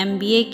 MBA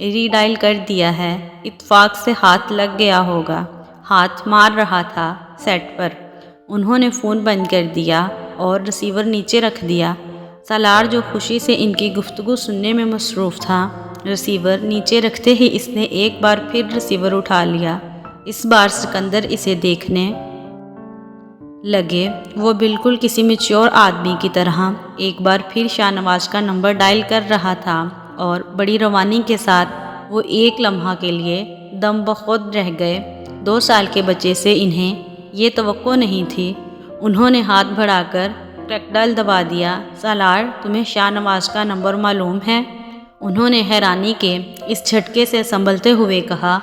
ری dial کر دیا ہے، اتفاق سے ہاتھ لگ گیا ہوگا۔ ہاتھ مار رہا تھا سیٹ پر۔ انہوں نے فون بند کر دیا اور ریسیور نیچے رکھ دیا۔ سالار جو خوشی سے ان کی گفتگو سننے میں مصروف تھا، ریسیور نیچے رکھتے ہی اس نے ایک بار پھر ریسیور اٹھا لیا۔ اس بار سکندر اسے دیکھنے لگے۔ وہ بالکل کسی میچور آدمی کی طرح ایک بار پھر شاہ نواز کا نمبر ڈائل کر رہا تھا اور بڑی روانی کے ساتھ وہ ایک لمحہ کے لیے دم بخود رہ گئے۔ 2 سال کے بچے سے انہیں یہ توقع نہیں تھی۔ انہوں نے ہاتھ بڑھا کر کریک ڈائل دبا دیا۔ سالار، تمہیں شاہ نواز کا نمبر معلوم ہے؟ انہوں نے حیرانی کے اس جھٹکے سے سنبھلتے ہوئے کہا۔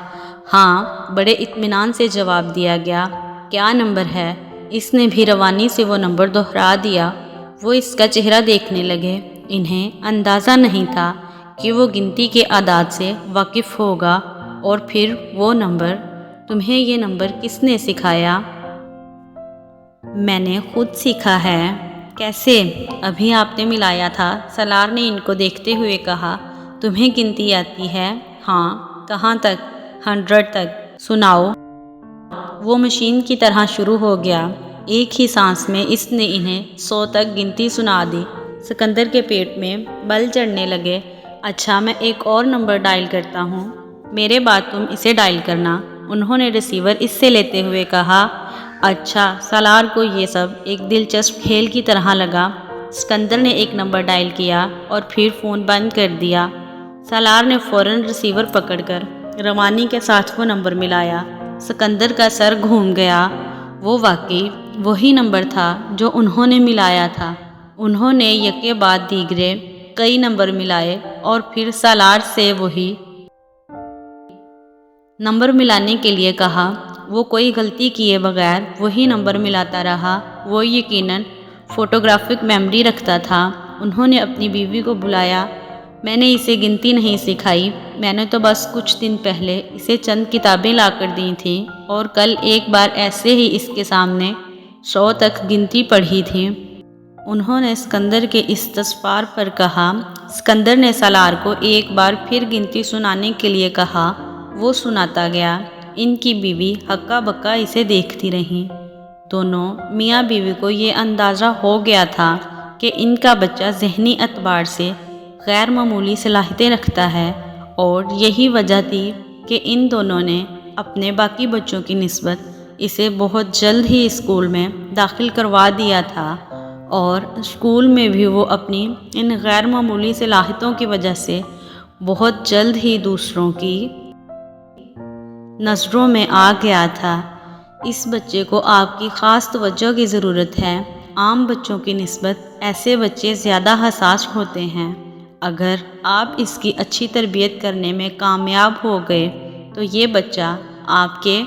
ہاں، بڑے اطمینان سے جواب دیا گیا۔ کیا نمبر ہے؟ اس نے بھی روانی سے وہ نمبر دہرا دیا۔ وہ اس کا چہرہ دیکھنے لگے۔ انہیں اندازہ نہیں تھا کہ وہ گنتی کے اعداد سے واقف ہوگا۔ اور پھر وہ نمبر، تمہیں یہ نمبر کس نے سکھایا؟ میں نے خود سیکھا ہے۔ کیسے؟ ابھی آپ نے ملایا تھا۔ سالار نے ان کو دیکھتے ہوئے کہا۔ تمہیں گنتی آتی ہے؟ ہاں۔ کہاں تک؟ 100 تک۔ سناؤ۔ وہ مشین کی طرح شروع ہو گیا۔ ایک ہی سانس میں اس نے انہیں 100 تک گنتی سنا دی۔ سکندر کے پیٹ میں بل چڑھنے لگے۔ اچھا، میں ایک اور نمبر ڈائل کرتا ہوں، میرے بعد تم اسے ڈائل کرنا، انہوں نے ریسیور اس سے لیتے ہوئے کہا۔ اچھا۔ سالار کو یہ سب ایک دلچسپ کھیل کی طرح لگا۔ سکندر نے ایک نمبر ڈائل کیا اور پھر فون بند کر دیا۔ سالار نے فوراً ریسیور پکڑ کر روانی کے ساتھ وہ نمبر ملایا۔ سکندر کا سر گھوم گیا۔ وہ واقعی وہی نمبر تھا جو انہوں نے ملایا تھا۔ انہوں نے یکے بعد دیگرے کئی نمبر ملائے اور پھر سالار سے وہی نمبر ملانے کے لیے کہا۔ وہ کوئی غلطی کیے بغیر وہی نمبر ملاتا رہا۔ وہ یقیناً فوٹوگرافک میموری رکھتا تھا۔ انہوں نے اپنی بیوی کو بلایا۔ میں نے اسے گنتی نہیں سکھائی، میں نے تو بس کچھ دن پہلے اسے چند کتابیں لا کر دی تھیں اور کل ایک بار ایسے ہی اس کے سامنے 100 تک گنتی پڑھی تھی۔ انہوں نے سکندر کے اس تصفار پر کہا۔ سکندر نے سالار کو ایک بار پھر گنتی سنانے کے لیے کہا۔ وہ سناتا گیا۔ ان کی بیوی ہکا بکا اسے دیکھتی رہیں۔ دونوں میاں بیوی کو یہ اندازہ ہو گیا تھا کہ ان کا بچہ ذہنی اعتبار سے غیر معمولی صلاحیتیں رکھتا ہے، اور یہی وجہ تھی کہ ان دونوں نے اپنے باقی بچوں کی نسبت اسے بہت جلد ہی اسکول میں داخل کروا دیا تھا، اور اسکول میں بھی وہ اپنی ان غیر معمولی صلاحیتوں کی وجہ سے بہت جلد ہی دوسروں کی نظروں میں آ گیا تھا۔ اس بچے کو آپ کی خاص توجہ کی ضرورت ہے۔ عام بچوں کی نسبت ایسے بچے زیادہ حساس ہوتے ہیں۔ اگر آپ اس کی اچھی تربیت کرنے میں کامیاب ہو گئے تو یہ بچہ آپ کے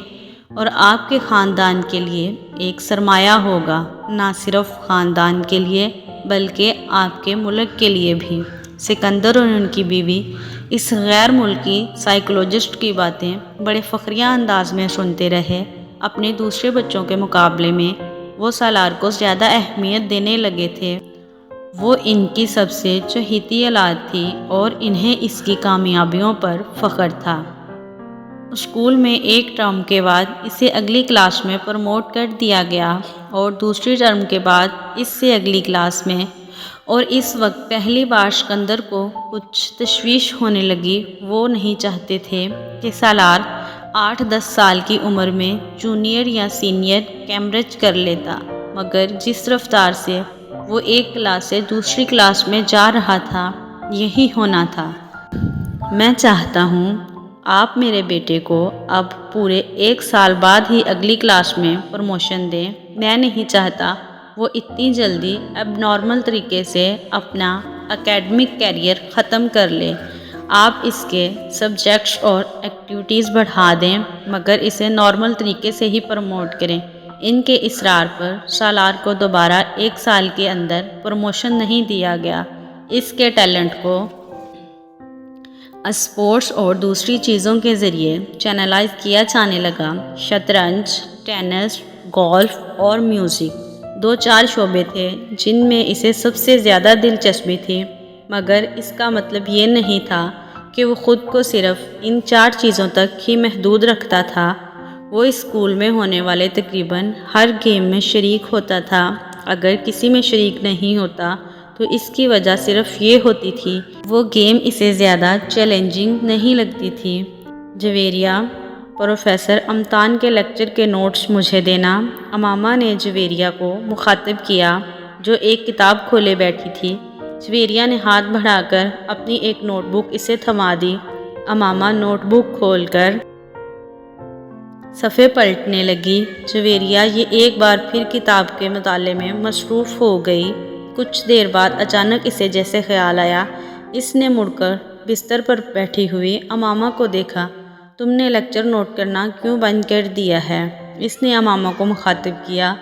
اور آپ کے خاندان کے لیے ایک سرمایہ ہوگا، نہ صرف خاندان کے لیے بلکہ آپ کے ملک کے لیے بھی۔ سکندر اور ان کی بیوی اس غیر ملکی سائیکولوجسٹ کی باتیں بڑے فخریہ انداز میں سنتے رہے۔ اپنے دوسرے بچوں کے مقابلے میں وہ سالار کو زیادہ اہمیت دینے لگے تھے۔ وہ ان کی سب سے چہیتی اولاد تھی اور انہیں اس کی کامیابیوں پر فخر تھا۔ اسکول میں ایک ٹرم کے بعد اسے اگلی کلاس میں پروموٹ کر دیا گیا اور دوسری ٹرم کے بعد اس سے اگلی کلاس میں، اور اس وقت پہلی بار سکندر کو کچھ تشویش ہونے لگی۔ وہ نہیں چاہتے تھے کہ سالار 8-10 سال کی عمر میں جونیئر یا سینئر کیمبرج کر لیتا، مگر جس رفتار سے وہ ایک کلاس سے دوسری کلاس میں جا رہا تھا، یہی ہونا تھا۔ میں چاہتا ہوں آپ میرے بیٹے کو اب پورے 1 سال بعد ہی اگلی کلاس میں پروموشن دیں۔ میں نہیں چاہتا وہ اتنی جلدی اب نارمل طریقے سے اپنا اکیڈمک کیریئر ختم کر لے۔ آپ اس کے سبجیکٹس اور ایکٹیویٹیز بڑھا دیں، مگر اسے نارمل طریقے سے ہی پروموٹ کریں۔ ان کے اصرار پر سالار کو دوبارہ 1 سال کے اندر پروموشن نہیں دیا گیا۔ اس کے ٹیلنٹ کو اسپورٹس اور دوسری چیزوں کے ذریعے چینلائز کیا جانے لگا۔ شطرنج، ٹینس، گولف اور میوزک 2-4 شعبے تھے جن میں اسے سب سے زیادہ دلچسپی تھی، مگر اس کا مطلب یہ نہیں تھا کہ وہ خود کو صرف ان 4 چیزوں تک ہی محدود رکھتا تھا۔ وہ اسکول میں ہونے والے تقریباً ہر گیم میں شریک ہوتا تھا۔ اگر کسی میں شریک نہیں ہوتا تو اس کی وجہ صرف یہ ہوتی تھی وہ گیم اسے زیادہ چیلنجنگ نہیں لگتی تھی۔ جویریہ: پروفیسر امتان کے لیکچر کے نوٹس مجھے دینا۔ امامہ نے جویریہ کو مخاطب کیا جو ایک کتاب کھولے بیٹھی تھی۔ جویریہ نے ہاتھ بڑھا کر اپنی ایک نوٹ بک اسے تھما دی۔ امامہ نوٹ بک کھول کر صفحے پلٹنے لگی۔ جویریہ یہ ایک بار پھر کتاب کے مطالعے میں مصروف ہو گئی۔ کچھ دیر بعد اچانک اسے جیسے خیال آیا۔ اس نے مڑ کر بستر پر بیٹھی ہوئی امامہ کو دیکھا۔ تم نے لیکچر نوٹ کرنا کیوں بند کر دیا ہے؟ اس نے امامہ کو مخاطب کیا۔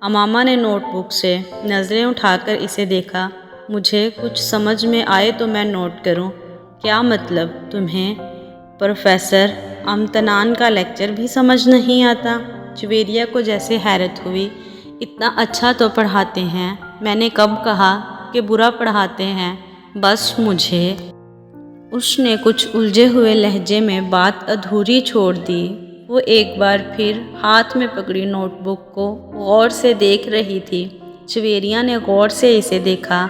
امامہ نے نوٹ بک سے نظریں اٹھا کر اسے دیکھا۔ مجھے کچھ سمجھ میں آئے تو میں نوٹ کروں۔ کیا مطلب؟ تمہیں پروفیسر امتنان کا لیکچر بھی سمجھ نہیں آتا؟ جویریہ کو جیسے حیرت ہوئی۔ اتنا اچھا تو پڑھاتے ہیں، میں نے کب کہا کہ برا پڑھاتے ہیں؟ بس مجھے۔ اس نے کچھ الجھے ہوئے لہجے میں بات ادھوری چھوڑ دی۔ وہ ایک بار پھر ہاتھ میں پکڑی نوٹ بک کو غور سے دیکھ رہی تھی۔ جویریہ نے غور سے اسے دیکھا۔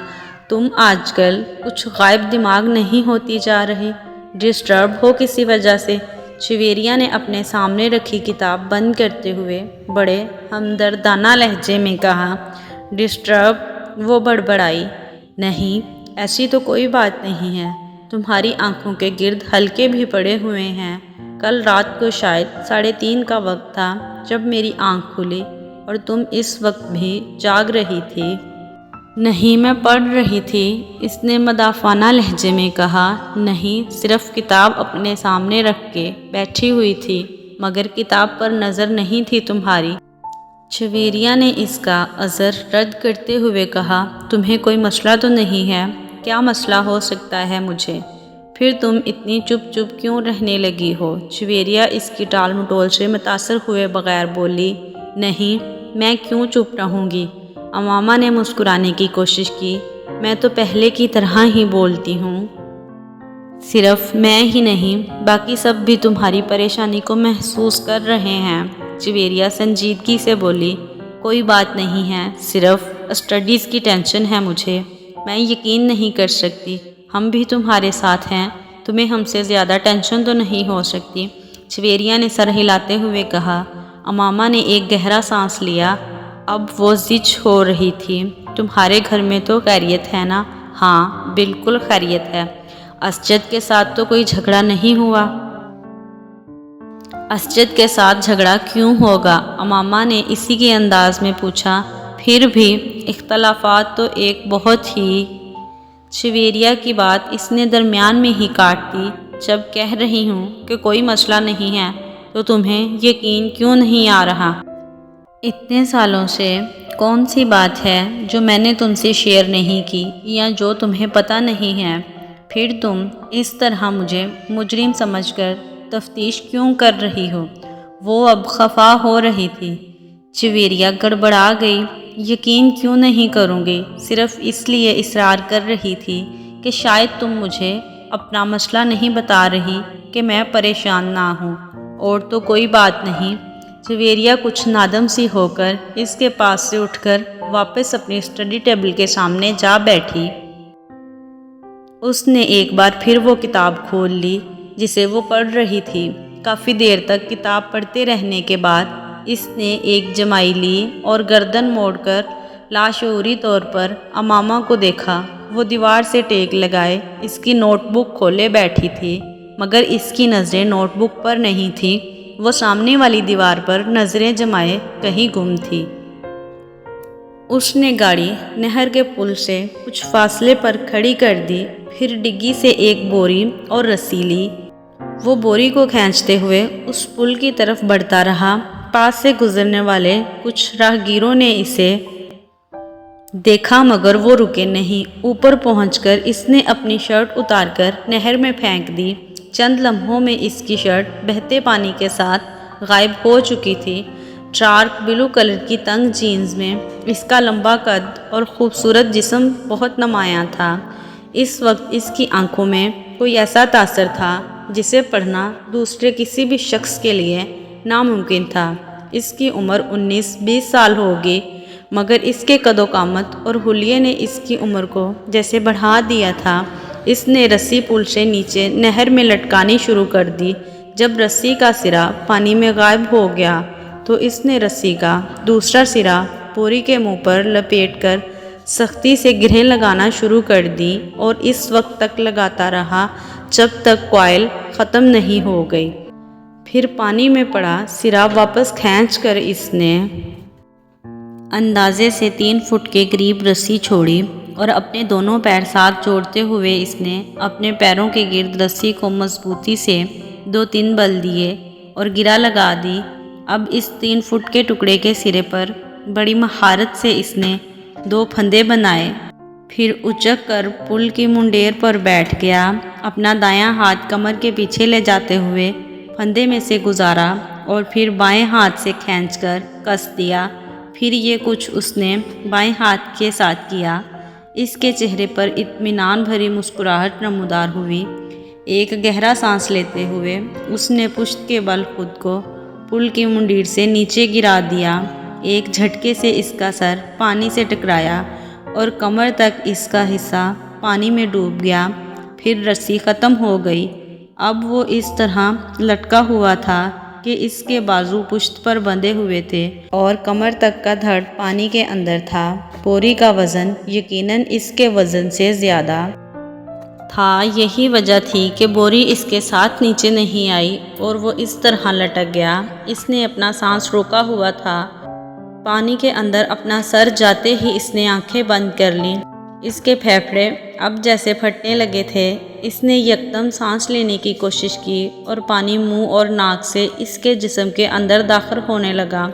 تم آج کل کچھ غائب دماغ نہیں ہوتی جا رہی؟ ڈسٹرب ہو کسی وجہ سے؟ جویریہ نے اپنے سامنے رکھی کتاب بند کرتے ہوئے بڑے ہمدردانہ لہجے میں کہا۔ ڈسٹرب؟ وہ بڑبڑائی۔ نہیں، ایسی تو کوئی بات نہیں ہے۔ تمہاری آنکھوں کے گرد حلقے بھی پڑے ہوئے ہیں۔ کل رات کو شاید 3:30 کا وقت تھا جب میری آنکھ کھلی اور تم اس وقت بھی جاگ رہی تھی۔ نہیں، میں پڑھ رہی تھی، اس نے مدافعانہ لہجے میں کہا۔ نہیں، صرف کتاب اپنے سامنے رکھ کے بیٹھی ہوئی تھی، مگر کتاب پر نظر نہیں تھی تمہاری۔ جویریہ نے اس کا عذر رد کرتے ہوئے کہا۔ تمہیں کوئی مسئلہ تو نہیں ہے؟ کیا مسئلہ ہو سکتا ہے مجھے؟ پھر تم اتنی چپ چپ کیوں رہنے لگی ہو؟ جویریہ اس کی ٹال مٹول سے متاثر ہوئے بغیر بولی۔ نہیں، میں کیوں چپ رہوں گی؟ امامہ نے مسکرانے کی کوشش کی۔ میں تو پہلے کی طرح ہی بولتی ہوں۔ صرف میں ہی نہیں، باقی سب بھی تمہاری پریشانی کو محسوس کر رہے ہیں۔ جویریہ سنجیدگی سے بولی۔ کوئی بات نہیں ہے، صرف اسٹڈیز کی ٹینشن ہے مجھے۔ میں یقین نہیں کر سکتی ہم بھی تمہارے ساتھ ہیں، تمہیں ہم سے زیادہ ٹینشن تو نہیں ہو سکتی۔ جویریہ نے سر ہلاتے ہوئے کہا۔ امامہ نے ایک گہرا سانس لیا۔ اب وہ زج ہو رہی تھی۔ تمہارے گھر میں تو خیریت ہے نا؟ ہاں، بالکل خیریت ہے۔ اسجد کے ساتھ تو کوئی جھگڑا نہیں ہوا؟ اسجد کے ساتھ جھگڑا کیوں ہوگا؟ امامہ نے اسی کے انداز میں پوچھا۔ پھر بھی اختلافات تو ایک بہت ہی… جویریہ کی بات اس نے درمیان میں ہی کاٹ دی۔ جب کہہ رہی ہوں کہ کوئی مسئلہ نہیں ہے تو تمہیں یقین کیوں نہیں آ رہا؟ اتنے سالوں سے کون سی بات ہے جو میں نے تم سے شیئر نہیں کی یا جو تمہیں پتہ نہیں ہے؟ پھر تم اس طرح مجھے مجرم سمجھ کر تفتیش کیوں کر رہی ہو؟ وہ اب خفا ہو رہی تھی۔ جویریہ گڑبڑا گئی۔ یقین کیوں نہیں کروں گی؟ صرف اس لیے اصرار کر رہی تھی کہ شاید تم مجھے اپنا مسئلہ نہیں بتا رہی کہ میں پریشان نہ ہوں، اور تو کوئی بات نہیں۔ جویریہ کچھ نادم سی ہو کر اس کے پاس سے اٹھ کر واپس اپنی اسٹڈی ٹیبل کے سامنے جا بیٹھی۔ اس نے ایک بار پھر وہ کتاب کھول لی جسے وہ پڑھ رہی تھی۔ کافی دیر تک کتاب پڑھتے رہنے کے بعد اس نے ایک جمائی لی اور گردن موڑ کر لاشعوری طور پر امامہ کو دیکھا۔ وہ دیوار سے ٹیک لگائے اس کی نوٹ بک کھولے بیٹھی تھی، مگر اس کی نظریں نوٹ بک پر نہیں تھیں۔ وہ سامنے والی دیوار پر نظریں جمائے کہیں گم تھی۔ اس نے گاڑی نہر کے پل سے کچھ فاصلے پر کھڑی کر دی، پھر ڈگی سے ایک بوری اور رسی لی۔ وہ بوری کو کھینچتے ہوئے اس پل کی طرف بڑھتا رہا۔ پاس سے گزرنے والے کچھ راہگیروں نے اسے دیکھا مگر وہ رکے نہیں۔ اوپر پہنچ کر اس نے اپنی شرٹ اتار کر نہر میں پھینک دی۔ چند لمحوں میں اس کی شرٹ بہتے پانی کے ساتھ غائب ہو چکی تھی۔ ڈارک بلو کلر کی تنگ جینز میں اس کا لمبا قد اور خوبصورت جسم بہت نمایاں تھا۔ اس وقت اس کی آنکھوں میں کوئی ایسا تاثر تھا جسے پڑھنا دوسرے کسی بھی شخص کے لیے ناممکن تھا۔ اس کی عمر 19-20 سال ہوگی، مگر اس کے قد و قامت اور حلیے نے اس کی عمر کو جیسے بڑھا دیا تھا۔ اس نے رسی پل سے نیچے نہر میں لٹکانی شروع کر دی۔ جب رسی کا سرا پانی میں غائب ہو گیا تو اس نے رسی کا دوسرا سرا بوری کے منہ پر لپیٹ کر سختی سے گرہیں لگانا شروع کر دی اور اس وقت تک لگاتا رہا جب تک کوئل ختم نہیں ہو گئی۔ پھر پانی میں پڑا سرا واپس کھینچ کر اس نے اندازے سے 3 فٹ کے قریب رسی چھوڑی اور اپنے دونوں پیر ساتھ جوڑتے ہوئے اس نے اپنے پیروں کے گرد رسی کو مضبوطی سے 2-3 بل دیے اور گرہ لگا دی۔ اب اس 3 فٹ کے ٹکڑے کے سرے پر بڑی مہارت سے اس نے 2 پھندے بنائے، پھر اچک کر پل کی منڈیر پر بیٹھ گیا۔ اپنا دایاں ہاتھ کمر کے پیچھے لے جاتے ہوئے پھندے میں سے گزارا اور پھر بائیں ہاتھ سے کھینچ کر کس دیا۔ پھر یہ کچھ اس نے بائیں ہاتھ کے ساتھ کیا۔ اس کے چہرے پر اطمینان بھری مسکراہٹ نمودار ہوئی۔ ایک گہرا سانس لیتے ہوئے اس نے پشت کے بل خود کو پل کی منڈیر سے نیچے گرا دیا۔ ایک جھٹکے سے اس کا سر پانی سے ٹکرایا اور کمر تک اس کا حصہ پانی میں ڈوب گیا۔ پھر رسی ختم ہو گئی۔ اب وہ اس طرح لٹکا ہوا تھا کہ اس کے بازو پشت پر بندھے ہوئے تھے اور کمر تک کا دھڑ پانی کے اندر تھا۔ بوری کا وزن یقیناً اس کے وزن سے زیادہ تھا۔ یہی وجہ تھی کہ بوری اس کے ساتھ نیچے نہیں آئی اور وہ اس طرح لٹک گیا۔ اس نے اپنا سانس روکا ہوا تھا۔ پانی کے اندر اپنا سر جاتے ہی اس نے آنکھیں بند کر لیں۔ اس کے پھیپھڑے اب جیسے پھٹنے لگے تھے۔ اس نے یکدم سانس لینے کی کوشش کی اور پانی منہ اور ناک سے اس کے جسم کے اندر داخل ہونے لگا۔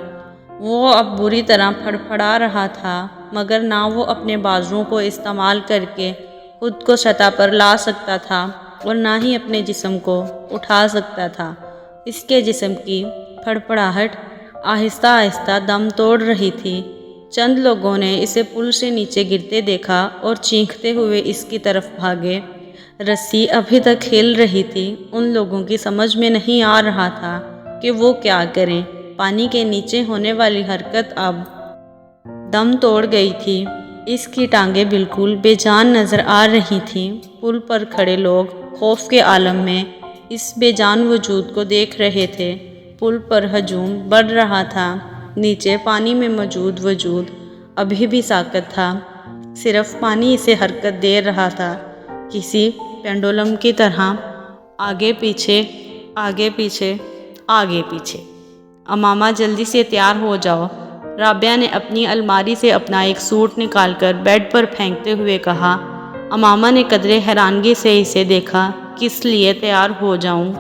وہ اب بری طرح پھڑپھڑا رہا تھا، مگر نہ وہ اپنے بازوؤں کو استعمال کر کے خود کو سطح پر لا سکتا تھا اور نہ ہی اپنے جسم کو اٹھا سکتا تھا۔ اس کے جسم کی پھڑپڑاہٹ آہستہ آہستہ دم توڑ رہی تھی۔ چند لوگوں نے اسے پل سے نیچے گرتے دیکھا اور چیختے ہوئے اس کی طرف بھاگے۔ رسی ابھی تک ہل رہی تھی۔ ان لوگوں کی سمجھ میں نہیں آ رہا تھا کہ وہ کیا کریں۔ پانی کے نیچے ہونے والی حرکت اب دم توڑ گئی تھی۔ اس کی ٹانگیں بالکل بے جان نظر آ رہی تھیں۔ پل پر کھڑے لوگ خوف کے عالم میں اس بے جان وجود کو دیکھ رہے تھے۔ پل پر ہجوم بڑھ رہا تھا۔ نیچے پانی میں موجود وجود ابھی بھی ساکت تھا۔ صرف پانی اسے حرکت دے رہا تھا، کسی پینڈولم کی طرح، آگے پیچھے، آگے پیچھے، آگے پیچھے۔ امامہ جلدی سے تیار ہو جاؤ، رابعہ نے اپنی الماری سے اپنا ایک سوٹ نکال کر بیڈ پر پھینکتے ہوئے کہا۔ امامہ نے قدرے حیرانگی سے اسے دیکھا۔ کس لیے تیار ہو جاؤں؟